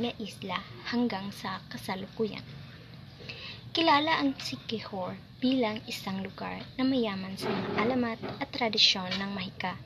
nga isla hanggang sa kasalukuyan. Kilala ang Siquijor bilang isang lugar na mayaman sa mga alamat at tradisyon ng Mahika.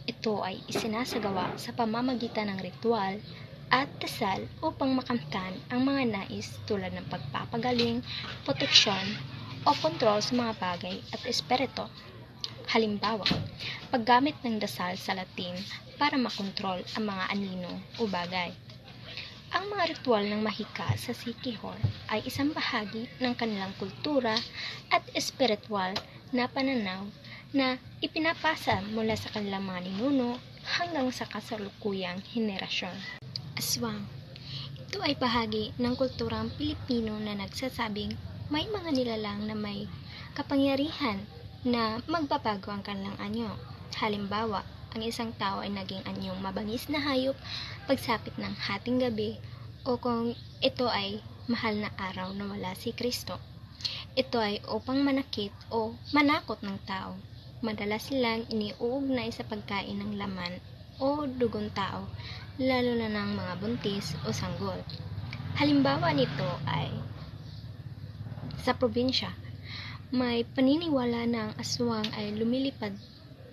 Ito ay isinasagawa sa pamamagitan ng ritual at dasal upang makamtan ang mga nais tulad ng pagpapagaling, proteksyon o kontrol sa mga bagay at espiritu. Halimbawa, paggamit ng dasal sa Latin para makontrol ang mga anino o bagay. Ang mga ritual ng Mahika sa Siquijor ay isang bahagi ng kanilang kultura at espiritual na pananaw na ipinapasa mula sa kanilang mga ninuno hanggang sa kasalukuyang henerasyon. Aswang. Ito ay bahagi ng kulturang Pilipino na nagsasabing may mga nilalang na may kapangyarihan na magbabago ang kanilang anyo. Halimbawa, ang isang tao ay naging anyong mabangis na hayop pagsapit ng hating gabi o kung ito ay mahal na araw na wala si Kristo. Ito ay upang manakit o manakot ng tao. Madalas silang iniuugnay sa pagkain ng laman o dugong tao, lalo na ng mga buntis o sanggol. Halimbawa nito ay sa probinsya, may paniniwala na ang aswang ay lumilipad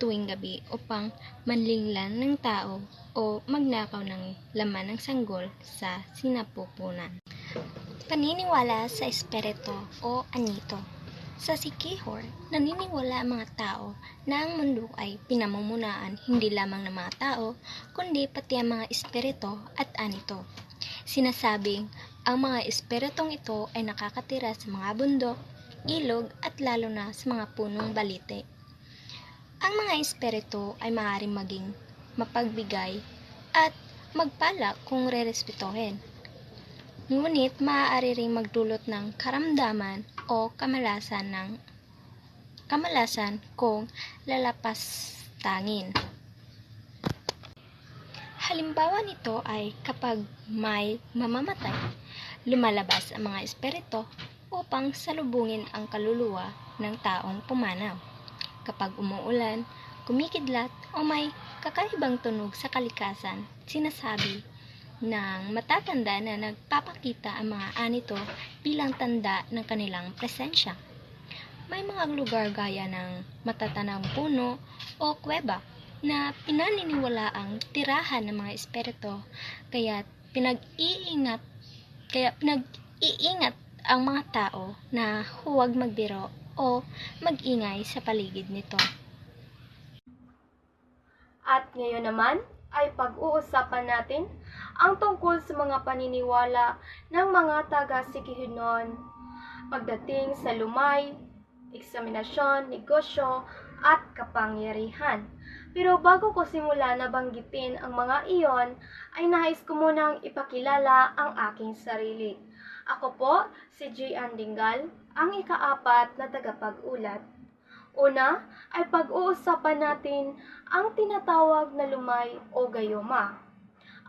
tuwing gabi upang manlinglan ng tao o magnakaw ng laman ng sanggol sa sinapupunan. Paniniwala sa espiritu o anito. Sa Siquijor, naniniwala ang mga tao na ang mundo ay pinamumunuan hindi lamang ng mga tao, kundi pati ang mga espiritu at anito. Sinasabing ang mga espiritong ito ay nakakatira sa mga bundok, ilog at lalo na sa mga punong balite. Ang mga espiritu ay maaaring maging mapagbigay at magpala kung rerespetuhin. Ngunit maaari ring magdulot ng karamdaman o kamalasan kung lalapastangin. Halimbawa nito ay kapag may mamamatay, lumalabas ang mga espiritu upang salubungin ang kaluluwa ng taong pumanaw. Kapag umuulan, kumikidlat o may kakaibang tunog sa kalikasan, sinasabi ng matatanda na nagpapakita ang mga anito bilang tanda ng kanilang presensya. May mga lugar gaya ng matatanang puno o kuweba na pinaniniwalaang tirahan ng mga espiritu, kaya pinag-iingat ang mga tao na huwag magbiro o mag-ingay sa paligid nito. At ngayon naman ay pag-uusapan natin ang tungkol sa mga paniniwala ng mga taga-Siquijor pagdating sa lumay, eksaminasyon, negosyo, at kapangyarihan. Pero bago ko simula na banggitin ang mga iyon, ay nais ko munang ipakilala ang aking sarili. Ako po, si Gian Dingal, ang ika-4 na tagapag-ulat. Una ay pag-uusapan natin ang tinatawag na lumay o gayuma.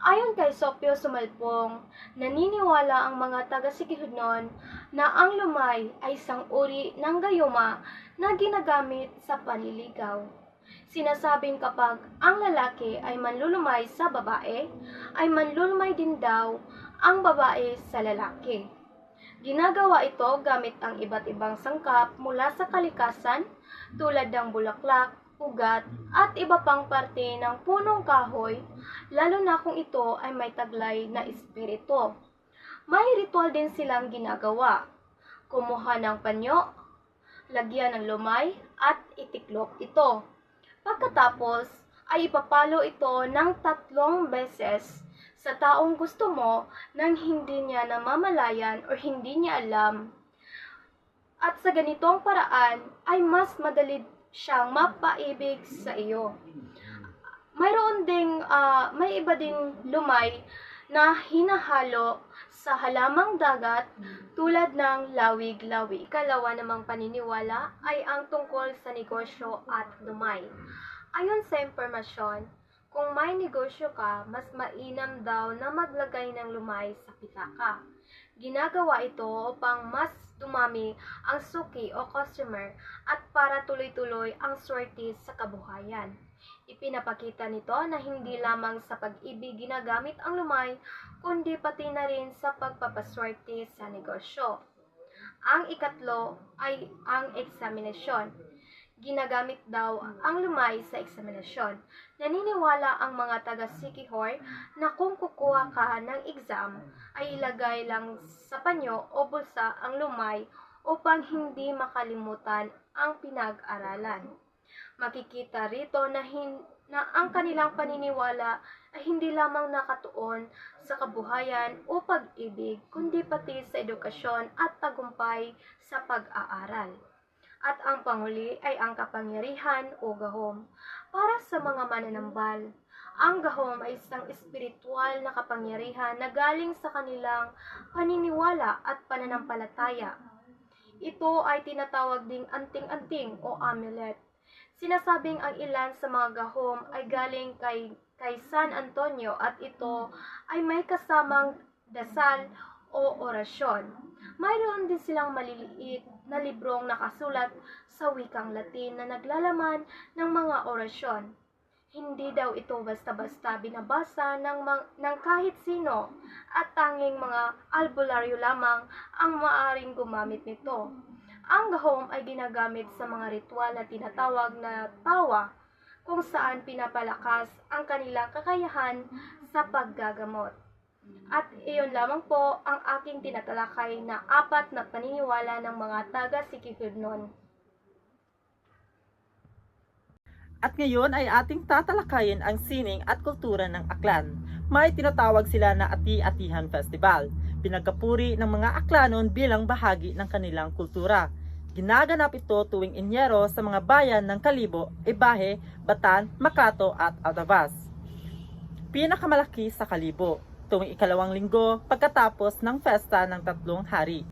Ayon kay Sopio Sumalpong, naniniwala ang mga taga-Siquijor na ang lumay ay isang uri ng gayuma na ginagamit sa panliligaw. Sinasabing kapag ang lalaki ay manlulumay sa babae, ay manlulumay din daw ang babae sa lalaki. Ginagawa ito gamit ang iba't ibang sangkap mula sa kalikasan tulad ng bulaklak, ugat, at iba pang parte ng punong kahoy, lalo na kung ito ay may taglay na espiritu. May ritual din silang ginagawa. Kumuha ng panyo, lagyan ng lumay, at itiklop ito. Pagkatapos, ay ipapalo ito ng 3 beses sa taong gusto mo nang hindi niya namamalayan o hindi niya alam. At sa ganitong paraan ay mas madali siyang mapaibig sa iyo. May iba ding lumay na hinahalo sa halamang dagat tulad ng lawig-lawig. Ikalawa namang paniniwala ay ang tungkol sa negosyo at lumay. Ayon sa impormasyon, kung may negosyo ka, mas mainam daw na maglagay ng lumay sa pitaka. Ginagawa ito upang mas dumami ang suki o customer at para tuloy-tuloy ang swerte sa kabuhayan. Ipinapakita nito na hindi lamang sa pag-ibig ginagamit ang lumay, kundi pati na rin sa pagpapaswerte sa negosyo. Ang ikatlo ay ang eksaminasyon. Ginagamit daw ang lumay sa eksaminasyon. Naniniwala ang mga taga-Siquijor na kung kukuha ka ng exam, ay ilagay lang sa panyo o bulsa ang lumay upang hindi makalimutan ang pinag-aralan. Makikita rito na ang kanilang paniniwala ay hindi lamang nakatuon sa kabuhayan o pag-ibig, kundi pati sa edukasyon at tagumpay sa pag-aaral. At ang panghuli ay ang kapangyarihan o gahom. Para sa mga mananambal, ang gahom ay isang espiritual na kapangyarihan na galing sa kanilang paniniwala at pananampalataya. Ito ay tinatawag ding anting-anting o amulet. Sinasabing ang ilan sa mga gahom ay galing kay San Antonio at ito ay may kasamang dasal o orasyon. Mayroon din silang maliliit na librong nakasulat sa wikang Latin na naglalaman ng mga orasyon. Hindi daw ito basta-basta binabasa ng kahit sino at tanging mga albularyo lamang ang maaaring gumamit nito. Ang gahom ay ginagamit sa mga ritual na tinatawag na tawa, kung saan pinapalakas ang kanilang kakayahan sa paggagamot. At iyon lamang po ang aking tinatalakay na 4 na paniniwala ng mga taga-Siquijor noon. At ngayon ay ating tatalakayin ang sining at kultura ng Aklan. May tinatawag sila na Ati-Atihan Festival. Pinagkapuri ng mga Aklanon bilang bahagi ng kanilang kultura. Ginaganap ito tuwing Enyero sa mga bayan ng Kalibo, Ibahe, Batan, Makato at Altavas. Pinakamalaki sa Kalibo, tuwing ikalawang linggo pagkatapos ng festa ng 3 hari.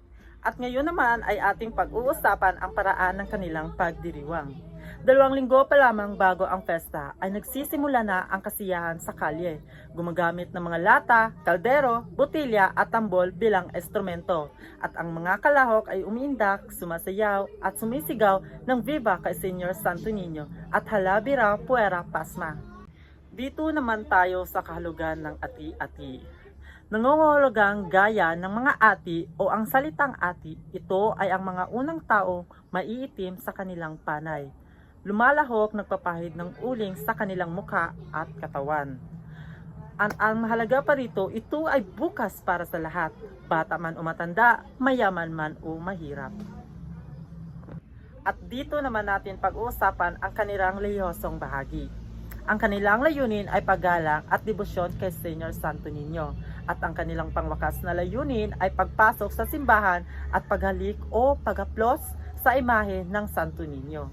At ngayon naman ay ating pag-uusapan ang paraan ng kanilang pagdiriwang. 2 linggo pa lamang bago ang festa ay nagsisimula na ang kasiyahan sa kalye, gumagamit ng mga lata, kaldero, botilya at tambol bilang instrumento. At ang mga kalahok ay umiindak, sumasayaw at sumisigaw ng Viva kay Señor Santo Niño at Halabira Puera Pasma. Dito naman tayo sa kahulugan ng ati-ati. Nangongologang gaya ng mga ati o ang salitang ati, ito ay ang mga unang tao maiitim sa kanilang panay. Lumalahok, nagpapahid ng uling sa kanilang mukha at katawan. Ang mahalaga pa rito, ito ay bukas para sa lahat, bata man o matanda, mayaman man o mahirap. At dito naman natin pag-uusapan ang kanilang lihosong bahagi. Ang kanilang layunin ay paggalang at debosyon kay Señor Santo Niño. At ang kanilang pangwakas na layunin ay pagpasok sa simbahan at paghalik o pag-aplos sa imahe ng Santo Niño.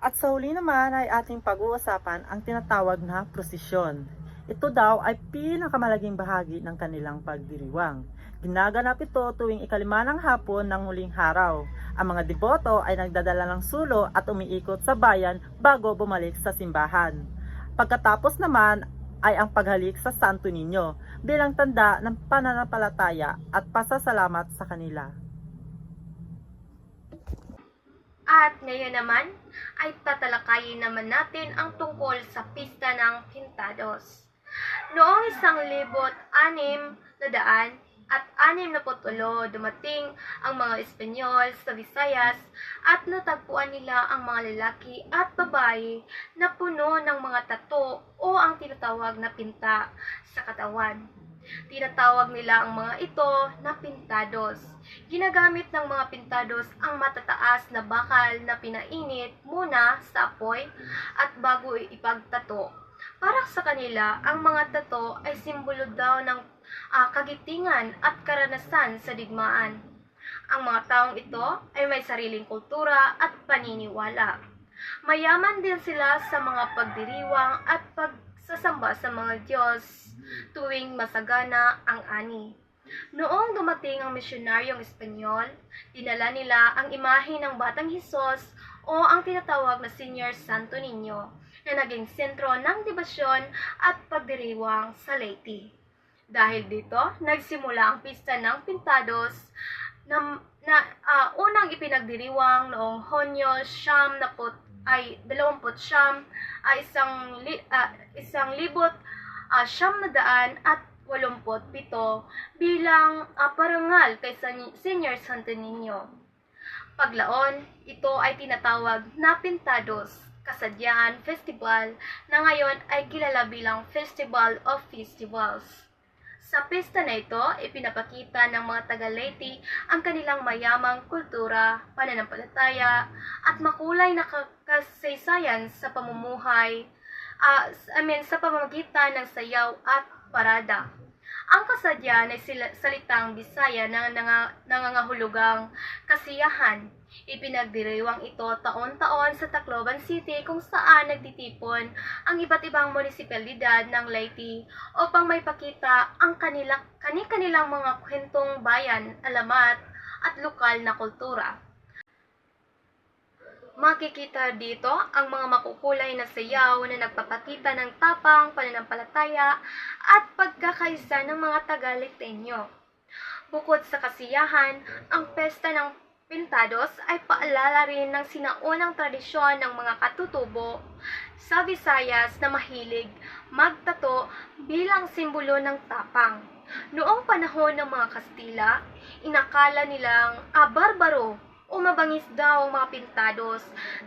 At sa huli naman ay ating pag-uusapan ang tinatawag na prosesyon. Ito daw ay pinakamalaging bahagi ng kanilang pagdiriwang. Ginaganap ito tuwing 5 ng hapon ng huling araw. Ang mga deboto ay nagdadala ng sulo at umiikot sa bayan bago bumalik sa simbahan. Pagkatapos naman ay ang paghalik sa Santo Niño bilang tanda ng pananampalataya at pasasalamat sa kanila. At ngayon naman ay tatalakayin naman natin ang tungkol sa pista ng Pintados. Noong 1668 dumating ang mga Espanyol sa Visayas at natagpuan nila ang mga lalaki at babae na puno ng mga tato o ang tinatawag na pinta sa katawan. Tinatawag nila ang mga ito na pintados. Ginagamit ng mga pintados ang matataas na bakal na pinainit muna sa apoy at bago ipagtato. Para sa kanila, ang mga tato ay simbolo daw ng kagitingan at karanasan sa digmaan. Ang mga taong ito ay may sariling kultura at paniniwala. Mayaman din sila sa mga pagdiriwang at pagsasamba sa mga Diyos tuwing masagana ang ani. Noong dumating ang misyonaryong Espanyol, dinala nila ang imahe ng Batang Hesus o ang tinatawag na Señor Santo Niño na naging sentro ng debosyon at pagdiriwang sa Leyte. Dahil dito, nagsimula ang pista ng Pintados na unang ipinagdiriwang noong Hunyo 29 ay 1900 987 bilang parangal kay Senior Santo Niño. Paglaon, ito ay tinatawag na Pintados Kasadyaan Festival na ngayon ay kilala bilang Festival of Festivals. Sa pista na ito, ipinapakita ng mga taga-Leyte ang kanilang mayamang kultura, pananampalataya, at makulay na kasaysayan sa pamumuhay, sa pamamagitan ng sayaw at parada. Ang kasadyan ay salitang Bisaya na nangangahulugang kasiyahan. Ipinagdiriwang ito taon-taon sa Tacloban City kung saan nagtitipon ang iba't ibang munisipalidad ng Leyte upang may pakita ang kanilang mga kwentong bayan, alamat at lokal na kultura. Makikita dito ang mga makukulay na sayaw na nagpapakita ng tapang, pananampalataya at pagkakaisa ng mga taga-Leyteño. Bukod sa kasiyahan, ang pesta ng Pintados ay paalala rin ng sinaunang tradisyon ng mga katutubo sa Visayas na mahilig magtato bilang simbolo ng tapang. Noong panahon ng mga Kastila, inakala nilang barbaro o mabangis daw ang mga Pintados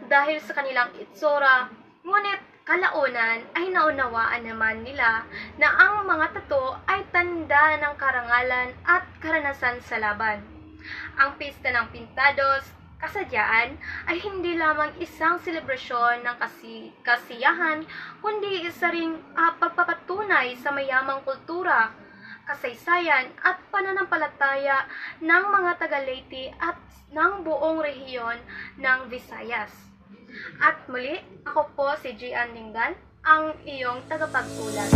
dahil sa kanilang itsura, ngunit kalaunan ay naunawaan naman nila na ang mga tato ay tanda ng karangalan at karanasan sa laban. Ang pista ng Pintados Kasadyaan ay hindi lamang isang selebrasyon ng kasiyahan, kundi isa ring pagpapatunay sa mayamang kultura, kasaysayan at pananampalataya ng mga taga-Leyte at ng buong rehiyon ng Visayas. At muli, ako po si Gian Lingan, ang iyong tagapagsulat.